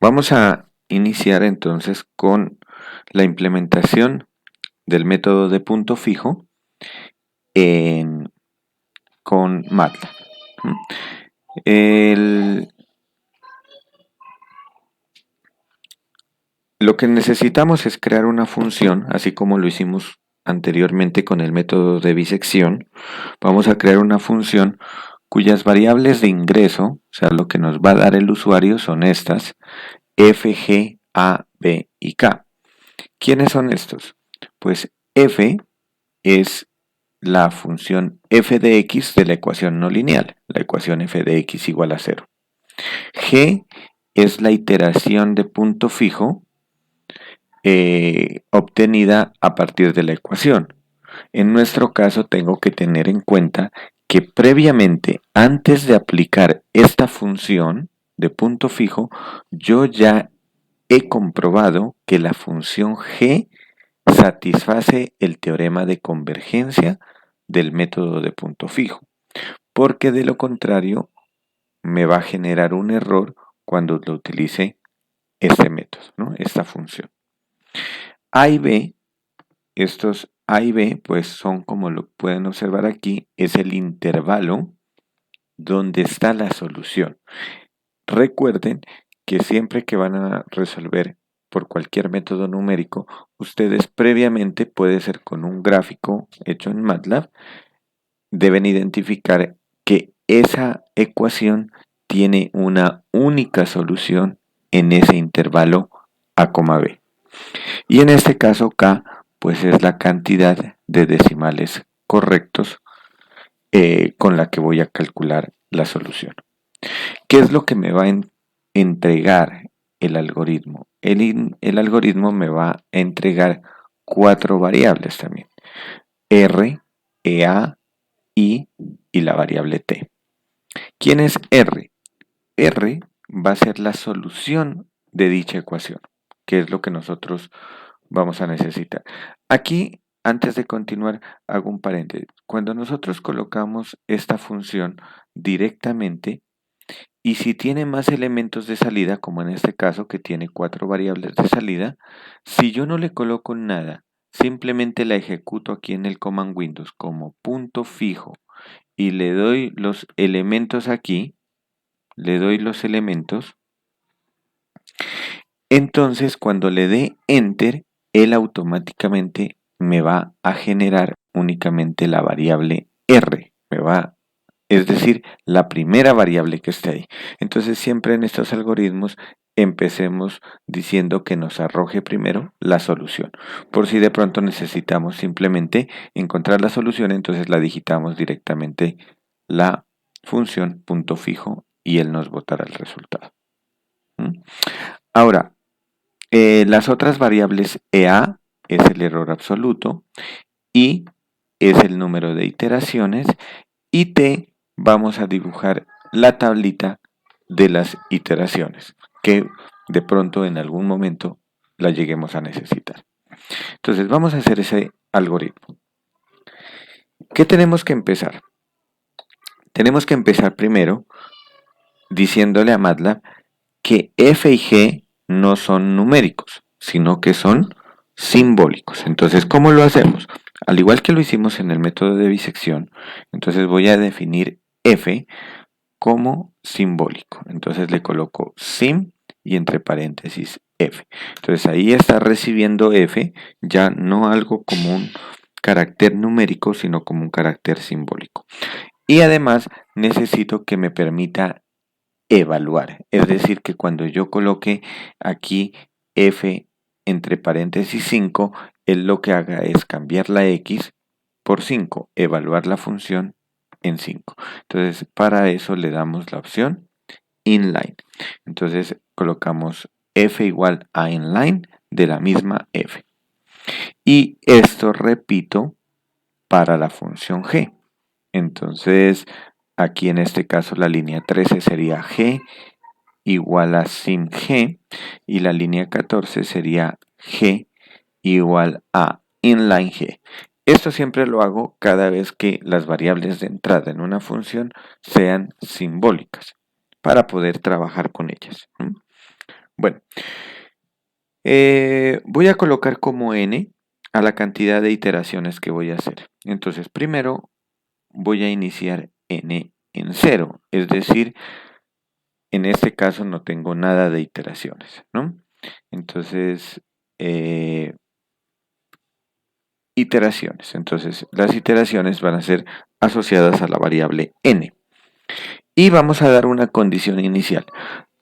Vamos a iniciar entonces con la implementación del método de punto fijo en- con MATLAB. ¿Mm? El- lo que necesitamos es crear una función, así como lo hicimos anteriormente con el método de bisección. Vamos a crear una función cuyas variables de ingreso, o sea, lo que nos va a dar el usuario son estas, f, g, a, b y k. ¿Quiénes son estos? Pues f es la función f de x de la ecuación no lineal, la ecuación f de x igual a 0. G es la iteración de punto fijo obtenida a partir de la ecuación. En nuestro caso tengo que tener en cuenta que previamente, antes de aplicar esta función de punto fijo, yo ya he comprobado que la función g satisface el teorema de convergencia del método de punto fijo, porque de lo contrario me va a generar un error cuando lo utilice este método, ¿no? Esta función. A y B, estos A y B, pues son, como lo pueden observar aquí, es el intervalo donde está la solución. Recuerden que siempre que van a resolver por cualquier método numérico, ustedes previamente, puede ser con un gráfico hecho en MATLAB, deben identificar que esa ecuación tiene una única solución en ese intervalo A, B. Y en este caso K, pues es la cantidad de decimales correctos con la que voy a calcular la solución. ¿Qué es lo que me va a entregar el algoritmo? El algoritmo me va a entregar 4 variables también. R, EA, I y la variable T. ¿Quién es R? R va a ser la solución de dicha ecuación, que es lo que nosotros vamos a necesitar. Aquí, antes de continuar, hago un paréntesis. Cuando nosotros colocamos esta función directamente, y si tiene más elementos de salida, como en este caso que tiene 4 variables de salida, si yo no le coloco nada, simplemente la ejecuto aquí en el Command Windows como punto fijo y le doy los elementos aquí, le doy los elementos, entonces cuando le dé Enter, él automáticamente me va a generar únicamente la variable R, es decir, la primera variable que esté ahí. Entonces siempre en estos algoritmos empecemos diciendo que nos arroje primero la solución. Por si de pronto necesitamos simplemente encontrar la solución, entonces la digitamos directamente la función punto fijo y él nos botará el resultado. ¿Mm? Ahora, las otras variables EA es el error absoluto, I es el número de iteraciones y T vamos a dibujar la tablita de las iteraciones que de pronto en algún momento la lleguemos a necesitar. Entonces vamos a hacer ese algoritmo. ¿Qué tenemos que empezar? Tenemos que empezar primero diciéndole a MATLAB que f y g no son numéricos, sino que son simbólicos. Entonces, ¿cómo lo hacemos? Al igual que lo hicimos en el método de bisección, entonces voy a definir f como simbólico. Entonces le coloco sim y entre paréntesis f. Entonces ahí está recibiendo f, ya no algo como un carácter numérico, sino como un carácter simbólico. Y además necesito que me permita evaluar. Es decir, que cuando yo coloque aquí f entre paréntesis 5, él lo que haga es cambiar la x por 5, evaluar la función en 5. Entonces, para eso le damos la opción inline. Entonces, colocamos f igual a inline de la misma f. Y esto repito para la función g. Entonces, aquí en este caso la línea 13 sería g igual a sim g y la línea 14 sería g igual a inline g. Esto siempre lo hago cada vez que las variables de entrada en una función sean simbólicas para poder trabajar con ellas. Bueno, voy a colocar como n a la cantidad de iteraciones que voy a hacer. Entonces, primero voy a iniciar n en 0, es decir, en este caso no tengo nada de iteraciones, ¿no? Entonces, iteraciones. Entonces, las iteraciones van a ser asociadas a la variable n. Y vamos a dar una condición inicial.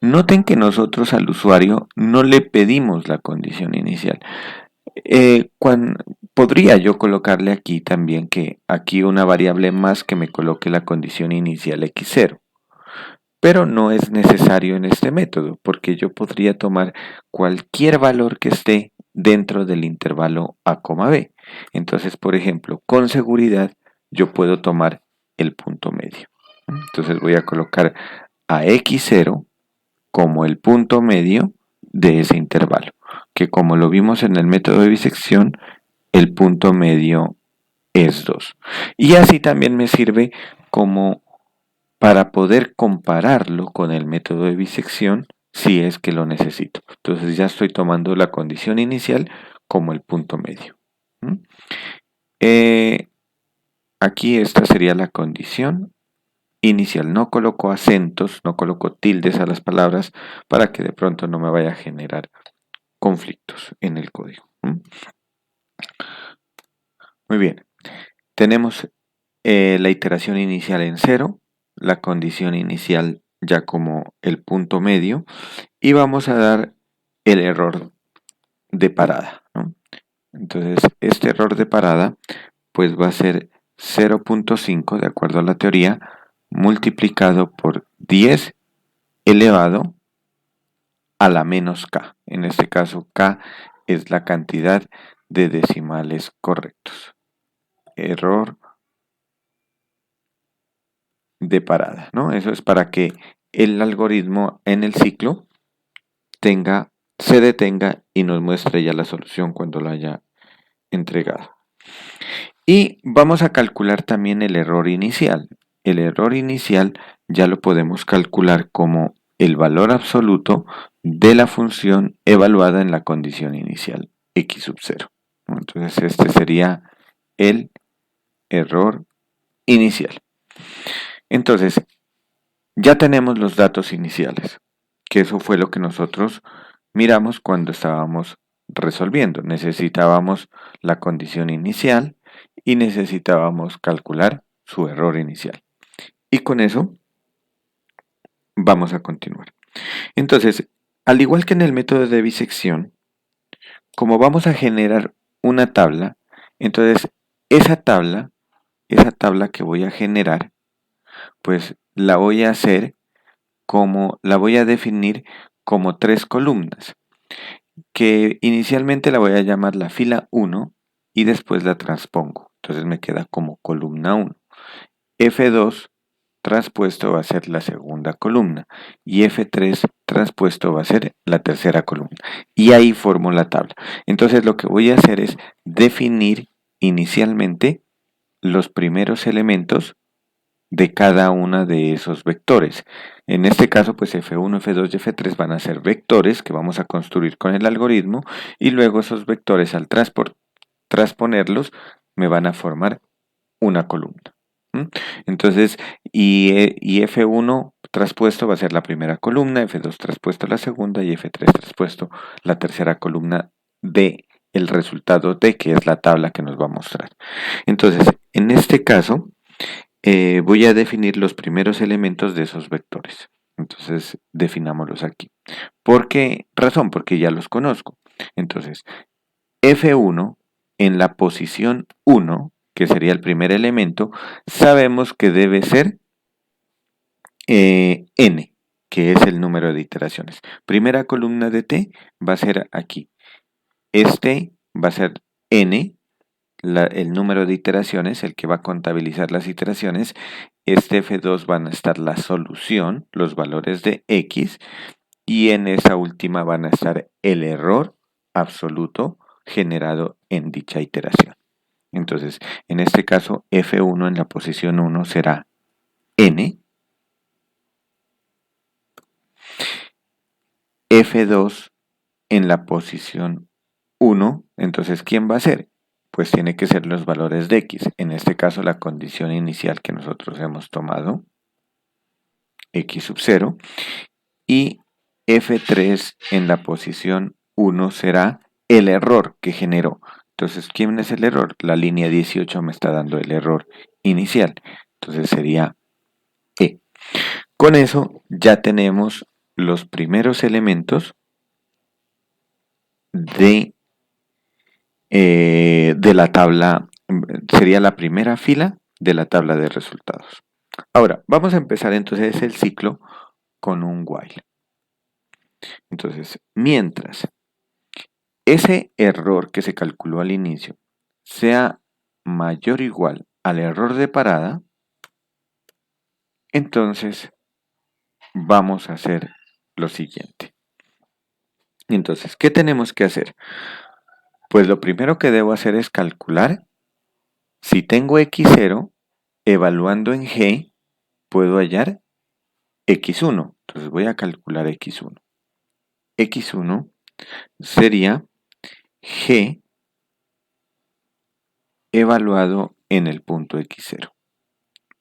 Noten que nosotros al usuario no le pedimos la condición inicial. Podría yo colocarle aquí también que aquí una variable más que me coloque la condición inicial x0. Pero no es necesario en este método, porque yo podría tomar cualquier valor que esté dentro del intervalo a, b. Entonces, por ejemplo, con seguridad, yo puedo tomar el punto medio. Entonces voy a colocar a x0 como el punto medio de ese intervalo, que como lo vimos en el método de bisección, el punto medio es 2. Y así también me sirve como para poder compararlo con el método de bisección si es que lo necesito. Entonces ya estoy tomando la condición inicial como el punto medio. Aquí esta sería la condición inicial. No coloco acentos, no coloco tildes a las palabras para que de pronto no me vaya a generar conflictos en el código. Muy bien. Tenemos la iteración inicial en 0, la condición inicial ya como el punto medio, y vamos a dar el error de parada, ¿no? Entonces, este error de parada pues va a ser 0.5 de acuerdo a la teoría multiplicado por 10 elevado a la menos k. En este caso, k es la cantidad de decimales correctos. Error de parada, ¿no? Eso es para que el algoritmo en el ciclo se detenga y nos muestre ya la solución cuando lo haya entregado. Y vamos a calcular también el error inicial. El error inicial ya lo podemos calcular como el valor absoluto de la función evaluada en la condición inicial x sub 0. Entonces este sería el error inicial. Entonces, ya tenemos los datos iniciales, que eso fue lo que nosotros miramos cuando estábamos resolviendo. Necesitábamos la condición inicial y necesitábamos calcular su error inicial. Y con eso vamos a continuar. Entonces, al igual que en el método de bisección, como vamos a generar una tabla, entonces esa tabla que voy a generar, pues la voy a definir como 3 columnas, que inicialmente la voy a llamar la fila 1 y después la transpongo. Entonces me queda como columna 1. F2 transpuesto va a ser la segunda columna y F3 transpuesto va a ser la tercera columna. Y ahí formo la tabla. Entonces lo que voy a hacer es definir inicialmente los primeros elementos de cada una de esos vectores. En este caso, pues F1, F2 y F3 van a ser vectores que vamos a construir con el algoritmo y luego esos vectores al transponerlos me van a formar una columna. Entonces, y F1 traspuesto va a ser la primera columna, F2 traspuesto la segunda y F3 traspuesto la tercera columna de el resultado de que es la tabla que nos va a mostrar. Entonces, en este caso, voy a definir los primeros elementos de esos vectores. Entonces, definámoslos aquí. ¿Por qué razón? Porque ya los conozco. Entonces, F1 en la posición 1, que sería el primer elemento, sabemos que debe ser n, que es el número de iteraciones. Primera columna de t va a ser aquí. Este va a ser n, el número de iteraciones, el que va a contabilizar las iteraciones. Este F2 van a estar la solución, los valores de x, y en esa última van a estar el error absoluto generado en dicha iteración. Entonces, en este caso, F1 en la posición 1 será n. F2 en la posición 1, entonces ¿quién va a ser? Pues tiene que ser los valores de X, en este caso la condición inicial que nosotros hemos tomado, X sub 0, y F3 en la posición 1 será el error que generó. Entonces, ¿quién es el error? La línea 18 me está dando el error inicial. Entonces sería E. Con eso ya tenemos los primeros elementos de la tabla, sería la primera fila de la tabla de resultados. Ahora, vamos a empezar entonces el ciclo con un while. Entonces, mientras ese error que se calculó al inicio sea mayor o igual al error de parada, entonces vamos a hacer lo siguiente. Entonces, ¿qué tenemos que hacer? Pues lo primero que debo hacer es calcular si tengo x0, evaluando en g, puedo hallar x1. Entonces voy a calcular x1. x1 sería g evaluado en el punto x0,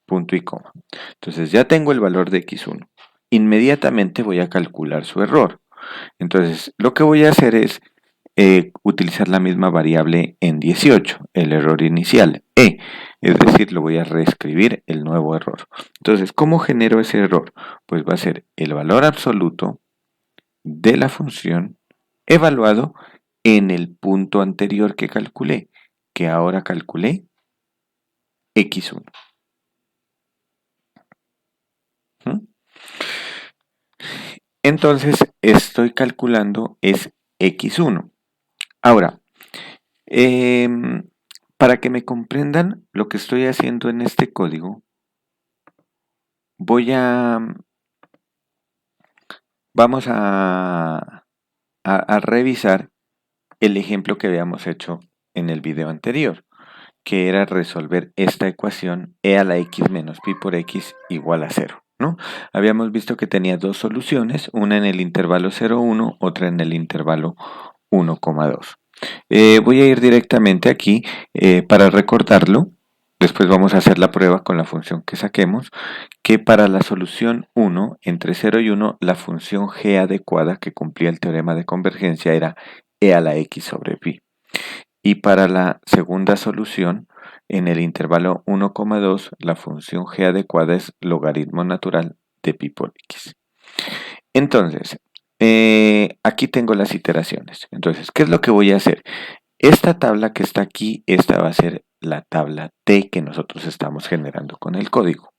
punto y coma. Entonces ya tengo el valor de x1. Inmediatamente voy a calcular su error. Entonces lo que voy a hacer es utilizar la misma variable en 18, el error inicial, e. Es decir, lo voy a reescribir el nuevo error. Entonces, ¿cómo genero ese error? Pues va a ser el valor absoluto de la función evaluado en el punto anterior que calculé, que ahora calculé x1. ¿Mm? Entonces estoy calculando es x1. Ahora, para que me comprendan lo que estoy haciendo en este código, vamos a revisar el ejemplo que habíamos hecho en el video anterior, que era resolver esta ecuación e a la x menos pi por x igual a 0, ¿no? Habíamos visto que tenía dos soluciones, una en el intervalo 0,1, otra en el intervalo 1,2. Voy a ir directamente aquí para recordarlo. Después vamos a hacer la prueba con la función que saquemos, que para la solución 1, entre 0 y 1, la función g adecuada que cumplía el teorema de convergencia era e a la x sobre pi. Y para la segunda solución, en el intervalo 1,2, la función g adecuada es logaritmo natural de pi por x. Entonces, aquí tengo las iteraciones. Entonces, ¿qué es lo que voy a hacer? Esta tabla que está aquí, esta va a ser la tabla T que nosotros estamos generando con el código.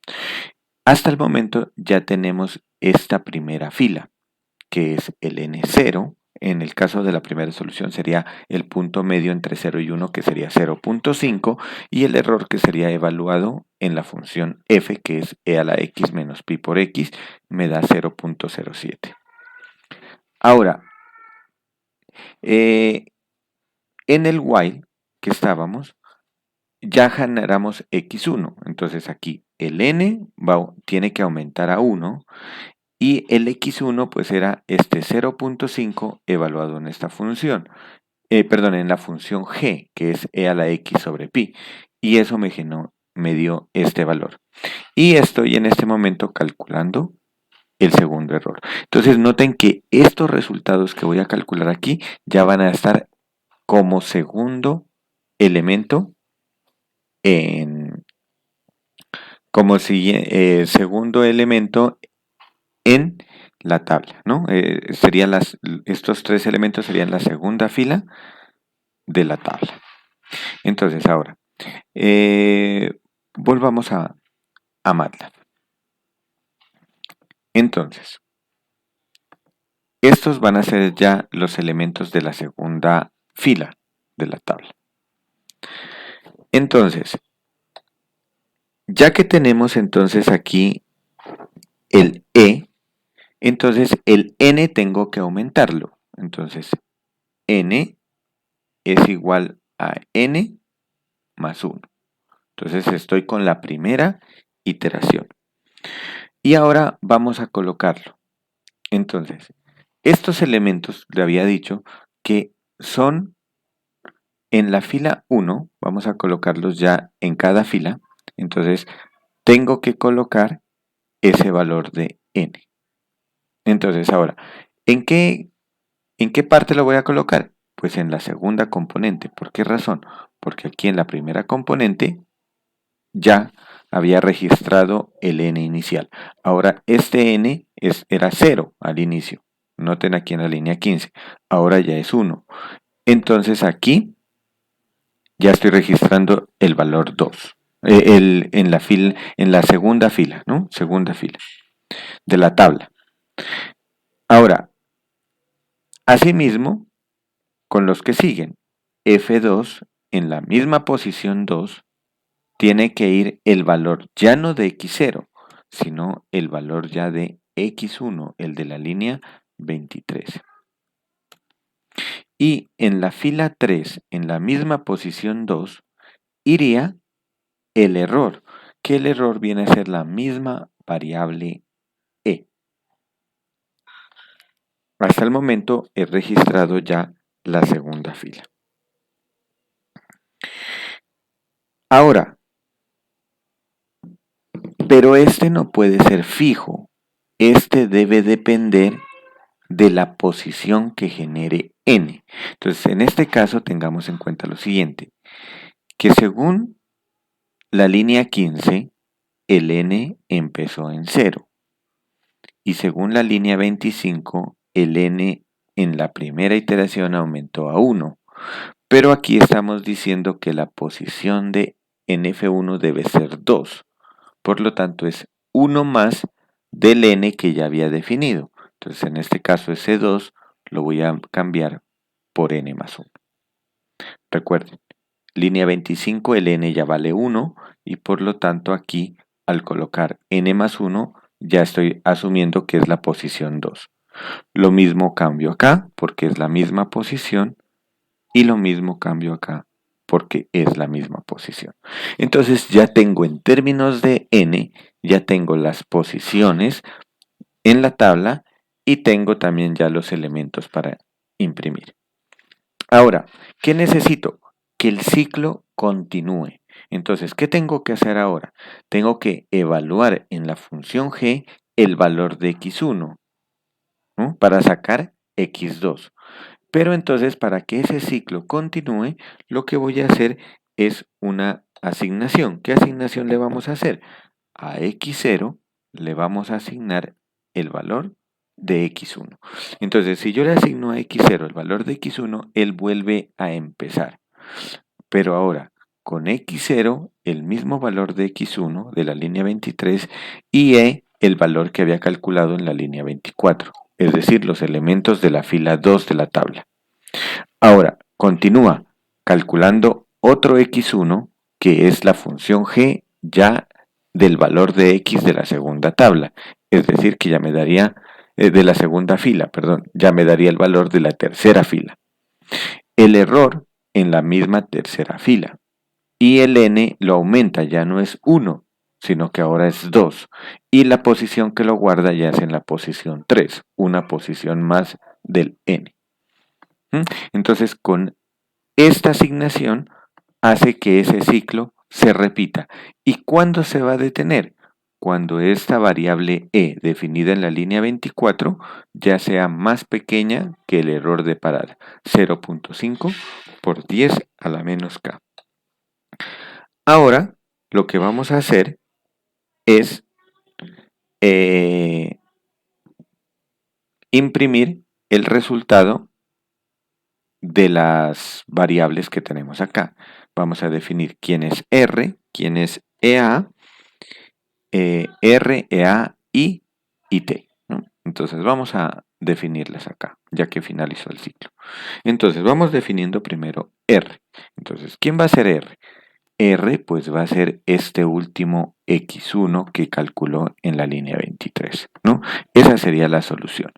Hasta el momento ya tenemos esta primera fila, que es el N0. En el caso de la primera solución sería el punto medio entre 0 y 1, que sería 0.5, y el error que sería evaluado en la función f, que es e a la x menos pi por x, me da 0.07. Ahora, en el while que estábamos, ya generamos x1. Entonces aquí el n tiene que aumentar a 1 y el x1 pues era este 0.5 evaluado en esta función. Perdón, en la función g, que es e a la x sobre pi. Y eso me dio este valor. Y estoy en este momento calculando el segundo error. Entonces noten que estos resultados que voy a calcular aquí ya van a estar como segundo elemento segundo elemento en la tabla, ¿no? Estos tres elementos serían la segunda fila de la tabla. Entonces ahora, volvamos a MATLAB. Entonces, estos van a ser ya los elementos de la segunda fila de la tabla. Entonces, ya que tenemos entonces aquí el E, entonces el N tengo que aumentarlo. Entonces, N es igual a N más 1. Entonces estoy con la primera iteración. Y ahora vamos a colocarlo. Entonces, estos elementos, le había dicho, que son en la fila 1, vamos a colocarlos ya en cada fila, entonces tengo que colocar ese valor de n. Entonces ahora, ¿en qué parte lo voy a colocar? Pues en la segunda componente. ¿Por qué razón? Porque aquí en la primera componente ya había registrado el n inicial. Ahora este n era 0 al inicio. Noten aquí en la línea 15. Ahora ya es 1. Entonces aquí ya estoy registrando el valor 2. En la segunda fila, ¿no? Segunda fila de la tabla. Ahora, asimismo, con los que siguen, F2 en la misma posición 2 tiene que ir el valor ya no de X0, sino el valor ya de X1, el de la línea 23. Y en la fila 3, en la misma posición 2, iría el error, que el error viene a ser la misma variable E. Hasta el momento he registrado ya la segunda fila. Ahora, pero este no puede ser fijo. Este debe depender de la posición que genere n. Entonces, en este caso tengamos en cuenta lo siguiente, que según la línea 15, el n empezó en 0. Y según la línea 25, el n en la primera iteración aumentó a 1. Pero aquí estamos diciendo que la posición de en F1 debe ser 2. Por lo tanto, es 1 más del n que ya había definido. Entonces, en este caso, ese 2 lo voy a cambiar por n más 1. Recuerden, línea 25, el n ya vale 1 y por lo tanto aquí, al colocar n más 1, ya estoy asumiendo que es la posición 2. Lo mismo cambio acá, porque es la misma posición, y lo mismo cambio acá, porque es la misma posición. Entonces ya tengo en términos de n, ya tengo las posiciones en la tabla y tengo también ya los elementos para imprimir. Ahora, ¿qué necesito? Que el ciclo continúe. Entonces, ¿qué tengo que hacer ahora? Tengo que evaluar en la función g el valor de x1, ¿no? Para sacar x2. Pero entonces, para que ese ciclo continúe, lo que voy a hacer es una asignación. ¿Qué asignación le vamos a hacer? A x0 le vamos a asignar el valor de x1. Entonces, si yo le asigno a x0 el valor de x1, él vuelve a empezar. Pero ahora, con x0, el mismo valor de x1 de la línea 23 y e el valor que había calculado en la línea 24, es decir, los elementos de la fila 2 de la tabla. Ahora, continúa calculando otro x1, que es la función g ya del valor de x de la segunda tabla, es decir, que ya me daría, de la segunda fila, perdón, ya me daría el valor de la tercera fila. El error en la misma tercera fila. Y el n lo aumenta, ya no es 1, sino que ahora es 2. Y la posición que lo guarda ya es en la posición 3, una posición más del n. Entonces, con esta asignación hace que ese ciclo se repita. ¿Y cuándo se va a detener? Cuando esta variable e definida en la línea 24 ya sea más pequeña que el error de parada, 0.5 por 10 a la menos k. Ahora, lo que vamos a hacer es imprimir el resultado de las variables que tenemos acá. Vamos a definir quién es R, quién es EA, R, EA y T, ¿no? Entonces vamos a definirlas acá, ya que finalizó el ciclo. Entonces vamos definiendo primero R. Entonces, ¿quién va a ser R? R pues va a ser este último x1 que calculó en la línea 23, ¿no? Esa sería la solución.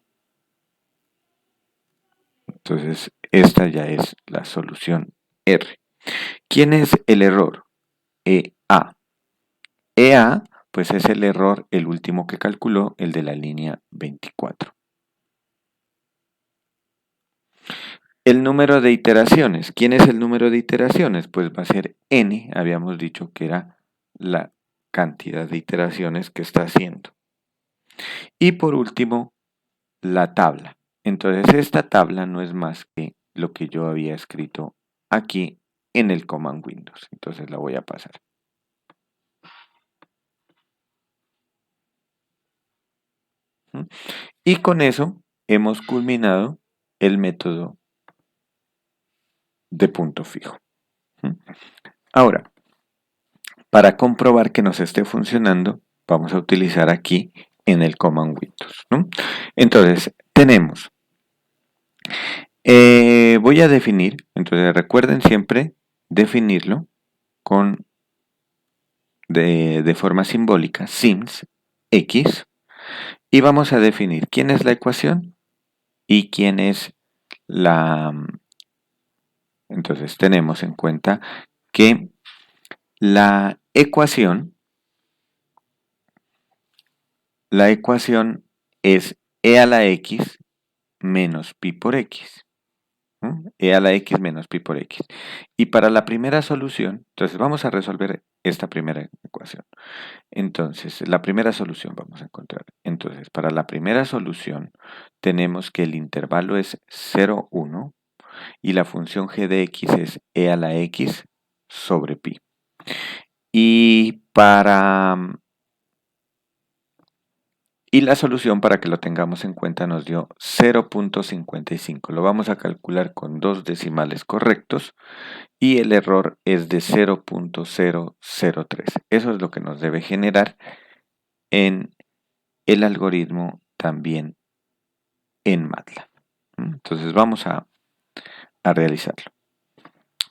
Entonces, esta ya es la solución R. ¿Quién es el error? EA. EA, pues es el error, el último que calculó, el de la línea 24. el número de iteraciones. ¿Quién es el número de iteraciones? Pues va a ser n, habíamos dicho que era la cantidad de iteraciones que está haciendo. Y por último, la tabla. Entonces esta tabla no es más que lo que yo había escrito aquí en el Command Windows. Entonces la voy a pasar. Y con eso hemos culminado el método de punto fijo. Ahora, para comprobar que nos esté funcionando, vamos a utilizar aquí en el Command Windows, ¿no? Entonces, tenemos, voy a definir, entonces recuerden siempre definirlo con de forma simbólica, sims x, y vamos a definir quién es la ecuación y quién es la... Entonces tenemos en cuenta que la ecuación es e a la x menos pi por x. E a la x menos pi por x. Y para la primera solución, entonces vamos a resolver esta primera ecuación. Entonces, la primera solución vamos a encontrar. Entonces, para la primera solución tenemos que el intervalo es 0, 1 y la función g de x es e a la x sobre pi. Y la solución, para que lo tengamos en cuenta, nos dio 0.55. Lo vamos a calcular con 2 decimales correctos y el error es de 0.003. Eso es lo que nos debe generar en el algoritmo también en MATLAB. Entonces vamos a realizarlo.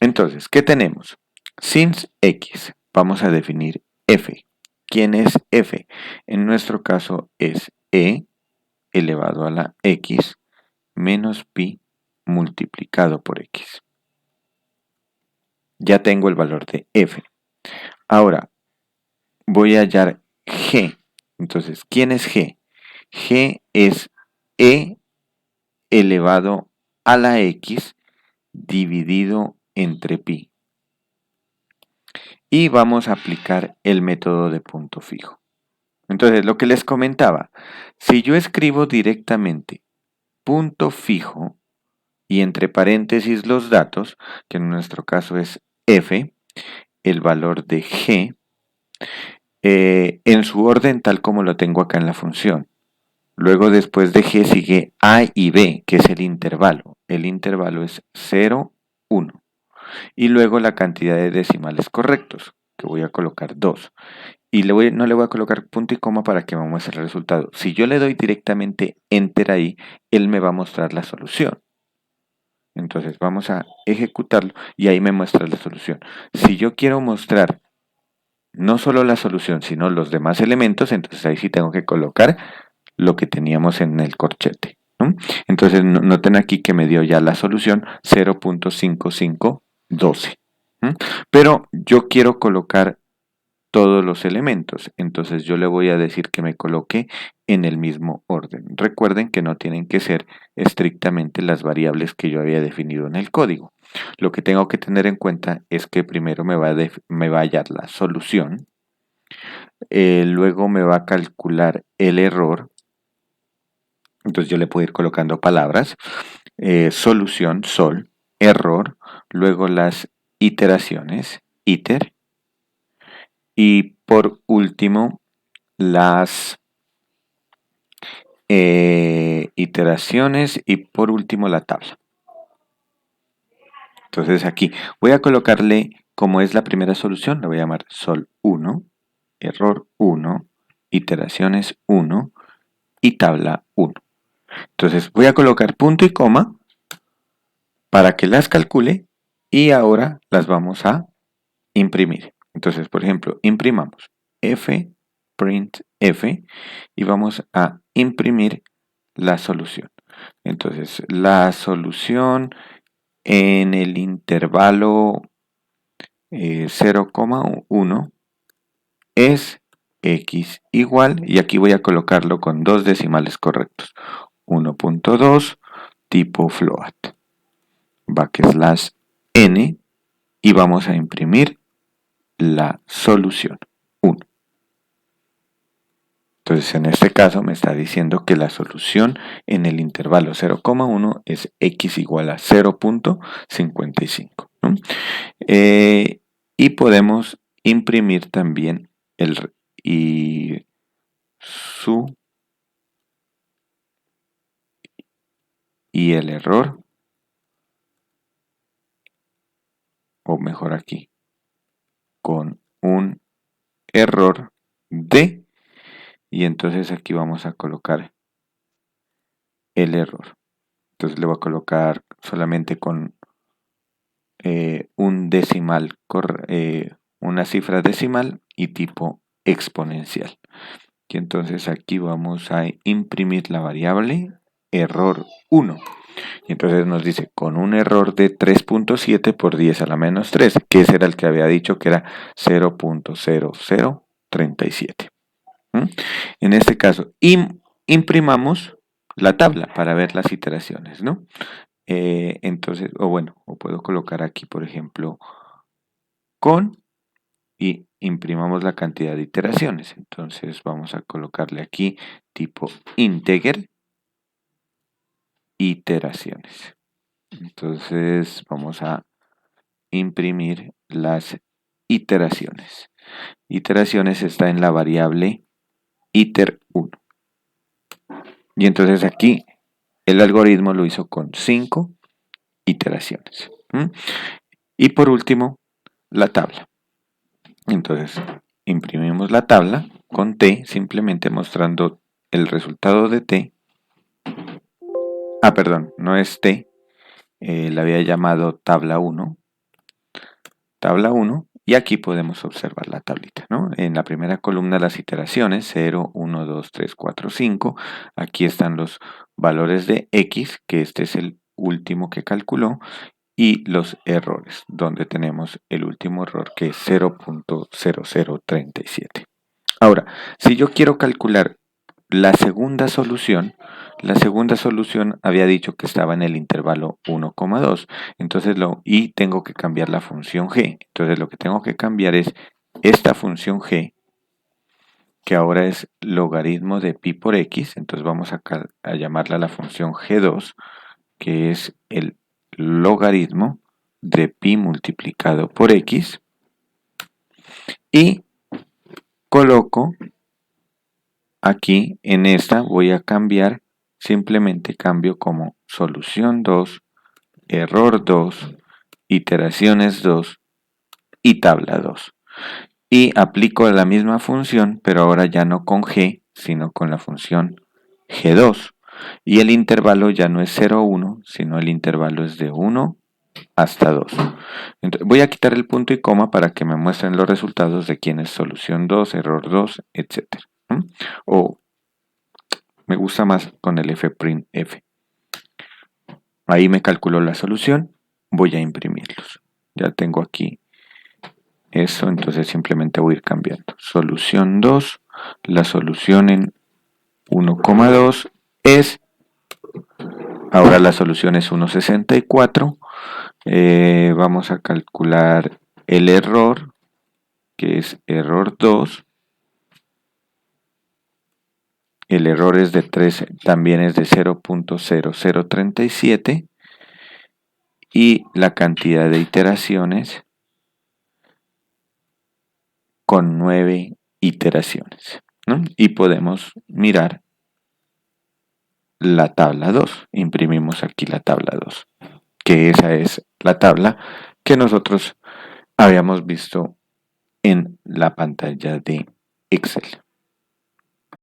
Entonces, ¿qué tenemos? Since x, vamos a definir f. ¿Quién es f? En nuestro caso es e elevado a la x menos pi multiplicado por x. Ya tengo el valor de f. Ahora, voy a hallar g. Entonces, ¿quién es g? G es e elevado a la x dividido entre pi. Y vamos a aplicar el método de punto fijo. Entonces, lo que les comentaba, si yo escribo directamente punto fijo y entre paréntesis los datos, que en nuestro caso es f, el valor de g, en su orden tal como lo tengo acá en la función. Luego después de g sigue a y b, que es el intervalo. El intervalo es 0, 1. Y luego la cantidad de decimales correctos, que voy a colocar 2. Y no le voy a colocar punto y coma para que me muestre el resultado. Si yo le doy directamente enter ahí, él me va a mostrar la solución. Entonces vamos a ejecutarlo y ahí me muestra la solución. Si yo quiero mostrar no solo la solución, sino los demás elementos, entonces ahí sí tengo que colocar lo que teníamos en el corchete, ¿no? Entonces noten aquí que me dio ya la solución 0.5512. Pero yo quiero colocar todos los elementos, entonces yo le voy a decir que me coloque en el mismo orden. Recuerden que no tienen que ser estrictamente las variables que yo había definido en el código. Lo que tengo que tener en cuenta es que primero me va a hallar la solución, luego me va a calcular el error. Entonces yo le puedo ir colocando palabras, solución, sol, error, luego las iteraciones, iter, y por último las iteraciones y por último la tabla. Entonces aquí voy a colocarle, como es la primera solución, le voy a llamar sol 1, error 1, iteraciones 1 y tabla 1. Entonces voy a colocar punto y coma para que las calcule y ahora las vamos a imprimir. Entonces, por ejemplo, imprimamos f, print f y vamos a imprimir la solución. Entonces, la solución en el intervalo 0,1 es x igual, y aquí voy a colocarlo con 2 decimales correctos, 1.2 tipo float. \n y vamos a imprimir la solución 1. Entonces en este caso me está diciendo que la solución en el intervalo 0,1 es x igual a 0.55, ¿no? Y podemos imprimir también el y su y el error, o mejor aquí, con un error de, y entonces aquí vamos a colocar el error. Entonces le voy a colocar solamente con un decimal, una cifra decimal y tipo exponencial. Y entonces aquí vamos a imprimir la variable error 1. Y entonces nos dice con un error de 3.7 por 10 a la menos 3, que ese era el que había dicho que era 0.0037. En este caso, imprimamos la tabla para ver las iteraciones, ¿no? Entonces, o puedo colocar aquí, por ejemplo, con y imprimamos la cantidad de iteraciones. Entonces vamos a colocarle aquí tipo integer iteraciones. Entonces vamos a imprimir las iteraciones. Iteraciones está en la variable iter1. Y entonces aquí el algoritmo lo hizo con 5 iteraciones. Y por último, la tabla. Entonces imprimimos la tabla con t, simplemente mostrando el resultado de t. Perdón, no es t, la había llamado tabla 1. Tabla 1, y aquí podemos observar la tablita, ¿no? En la primera columna las iteraciones, 0, 1, 2, 3, 4, 5. Aquí están los valores de x, que este es el último que calculó, y los errores, donde tenemos el último error que es 0.0037. Ahora, si yo quiero calcular la segunda solución había dicho que estaba en el intervalo 1,2, entonces y tengo que cambiar la función g. Entonces lo que tengo que cambiar es esta función g, que ahora es logaritmo de pi por x, entonces vamos a llamarla la función g2, que es el logaritmo de pi multiplicado por x, y coloco aquí en esta, voy a cambiar, simplemente cambio como solución 2, error 2, iteraciones 2 y tabla 2. Y aplico la misma función, pero ahora ya no con g, sino con la función g2. Y el intervalo ya no es 0, 1, sino el intervalo es de 1 hasta 2. Entonces, voy a quitar el punto y coma para que me muestren los resultados de quién es solución 2, error 2, etc. O me gusta más con el fprint f. Ahí me calculó la solución, voy a imprimirlos. Ya tengo aquí eso, entonces simplemente voy a ir cambiando. Solución 2, la solución en 1,2 es, ahora la solución es 1,64. Vamos a calcular el error, que es error 2. El error es de 3, también es de 0.0037. Y la cantidad de iteraciones con 9 iteraciones, ¿no? Y podemos mirar la tabla 2. Imprimimos aquí la tabla 2, que esa es la tabla que nosotros habíamos visto en la pantalla de Excel.